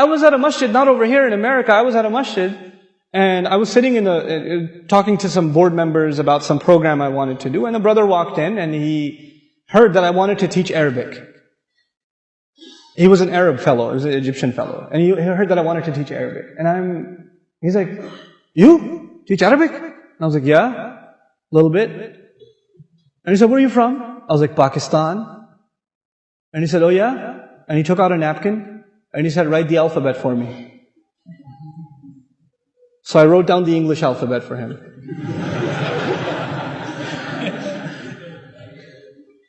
I was at a masjid, not over here in America, I was at a masjid, and I was sitting talking to some board members about some program I wanted to do, and a brother walked in, and he heard that I wanted to teach Arabic. He was an Arab fellow, he was an Egyptian fellow, and he heard that I wanted to teach Arabic. And he's like, you teach Arabic? And I was like, yeah, a little bit. And he said, where are you from? I was like, Pakistan. And he said, oh yeah? And he took out a napkin, and he said, write the alphabet for me. So I wrote down the English alphabet for him.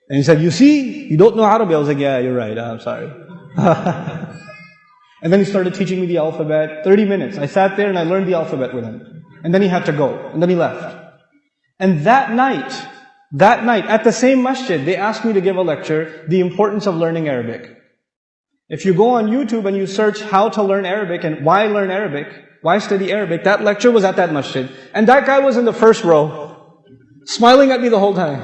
And he said, you see, you don't know Arabic. I was like, yeah, you're right, I'm sorry. And then he started teaching me the alphabet, 30 minutes. I sat there and I learned the alphabet with him. And then he had to go, and then he left. And that night, at the same masjid, they asked me to give a lecture, the importance of learning Arabic. If you go on YouTube and you search how to learn Arabic and why learn Arabic, why study Arabic, that lecture was at that masjid. And that guy was in the first row, smiling at me the whole time.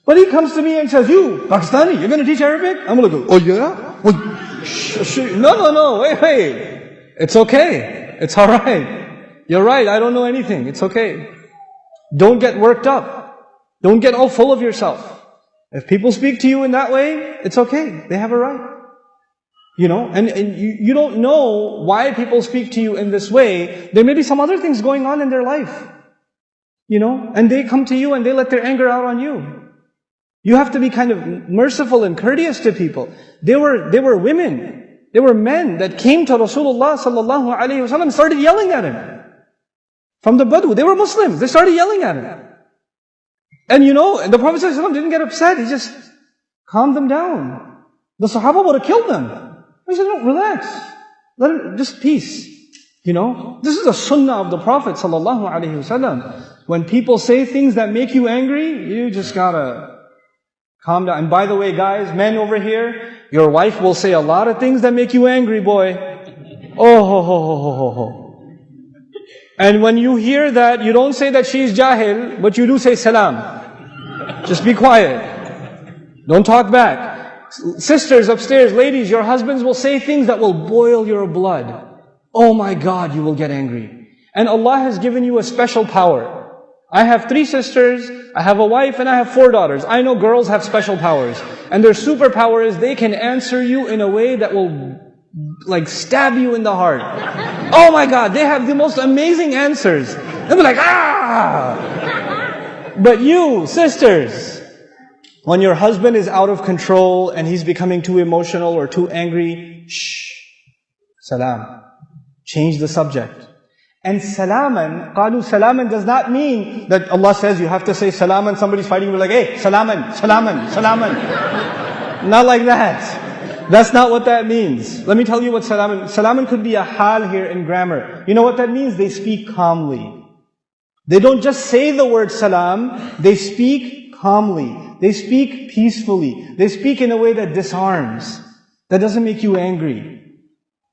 But he comes to me and says, you, Pakistani, you're going to teach Arabic? I'm going to go, oh yeah? No, wait. It's okay. It's alright. You're right, I don't know anything. It's okay. Don't get worked up. Don't get all full of yourself. If people speak to you in that way, it's okay. They have a right. You know, and you don't know why people speak to you in this way. There may be some other things going on in their life. You know, and they come to you and they let their anger out on you. You have to be kind of merciful and courteous to people. They were women, they were men that came to Rasulullah sallallahu alaihi wasallam and started yelling at him. From the Badu, they were Muslims, they started yelling at him. And you know, the Prophet sallallahu alaihi wasallam didn't get upset, he just calmed them down. The Sahaba would have killed them. He said, no, relax. Let it, just peace. You know, this is a sunnah of the Prophet sallallahu alaihi wasallam. When people say things that make you angry, you just gotta calm down. And by the way, guys, men over here, your wife will say a lot of things that make you angry, boy. Oh, ho, ho, ho, ho, ho, ho. And when you hear that, you don't say that she's jahil, but you do say salam. Just be quiet. Don't talk back. Sisters upstairs, ladies, your husbands will say things that will boil your blood. Oh my God, you will get angry. And Allah has given you a special power. I have 3 sisters, I have a wife, and I have 4 daughters. I know girls have special powers. And their superpower is they can answer you in a way that will like stab you in the heart. Oh my God, they have the most amazing answers. They'll be like, ah! But you, sisters, when your husband is out of control and he's becoming too emotional or too angry, shh, salam. Change the subject. And salaman, qalu salaman does not mean that Allah says you have to say salaman, somebody's fighting, you're like, hey, salaman. Not like that. That's not what that means. Let me tell you what salaman. Salaman could be a hal here in grammar. You know what that means? They speak calmly. They don't just say the word salam, they speak calmly. They speak peacefully. They speak in a way that disarms, that doesn't make you angry.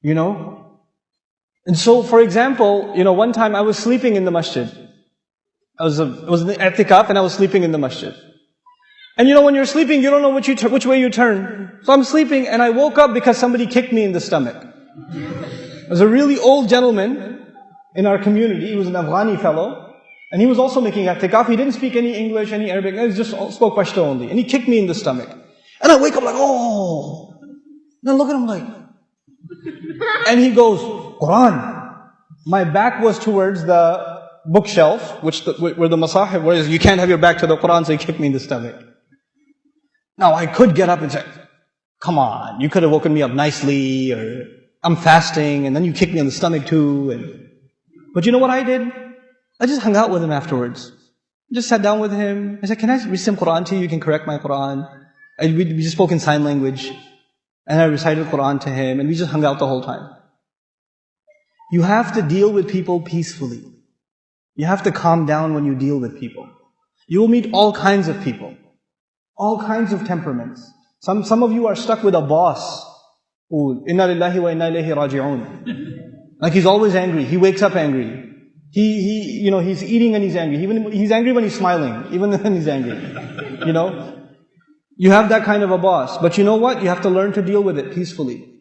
You know? And so, for example, you know, one time I was sleeping in the masjid. I was in the i'tikaf and I was sleeping in the masjid. And you know, when you're sleeping, you don't know which way you turn. So I'm sleeping and I woke up because somebody kicked me in the stomach. There was a really old gentleman in our community. He was an Afghani fellow. And he was also making i'tikaf. He didn't speak any English, any Arabic. He just spoke Pashto only. And he kicked me in the stomach. And I wake up like, oh. And I look at him like, and he goes, Quran. My back was towards the bookshelf, where the masahib, whereas you can't have your back to the Quran, so he kicked me in the stomach. Now I could get up and say, come on, you could have woken me up nicely, or I'm fasting, and then you kicked me in the stomach too. But you know what I did? I just hung out with him afterwards. I just sat down with him. I said, can I read some Quran to you? You can correct my Quran. And we just spoke in sign language. And I recited Quran to him, and we just hung out the whole time. You have to deal with people peacefully. You have to calm down when you deal with people. You will meet all kinds of people. All kinds of temperaments. Some of you are stuck with a boss. Inna lillahi wa inna ilayhi raji'un. Like he's always angry. He wakes up angry. He's eating and he's angry. He's angry when he's smiling, even when he's angry. You know? You have that kind of a boss. But you know what? You have to learn to deal with it peacefully.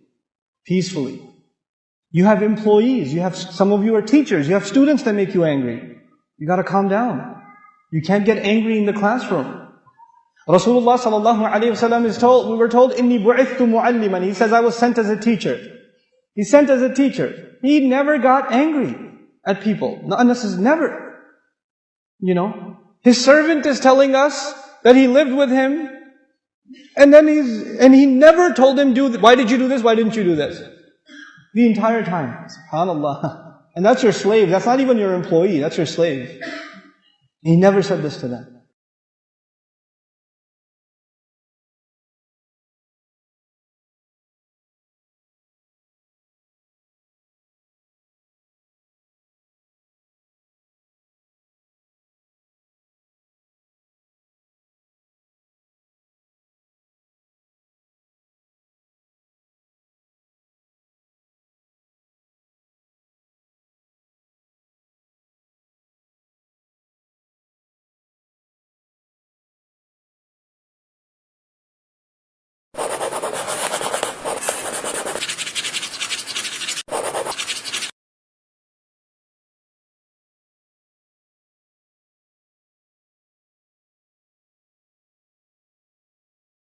Peacefully. You have employees. Some of you are teachers. You have students that make you angry. You got to calm down. You can't get angry in the classroom. Rasulullah sallallahu alayhi wa sallam we were told, Inni bu'ithtu mu'alliman. He says, I was sent as a teacher. He's sent as a teacher. He never got angry at people. Never. You know, his servant is telling us that he lived with him, and he never told him, why did you do this? Why didn't you do this? The entire time. SubhanAllah. And that's your slave. That's not even your employee. That's your slave. He never said this to them.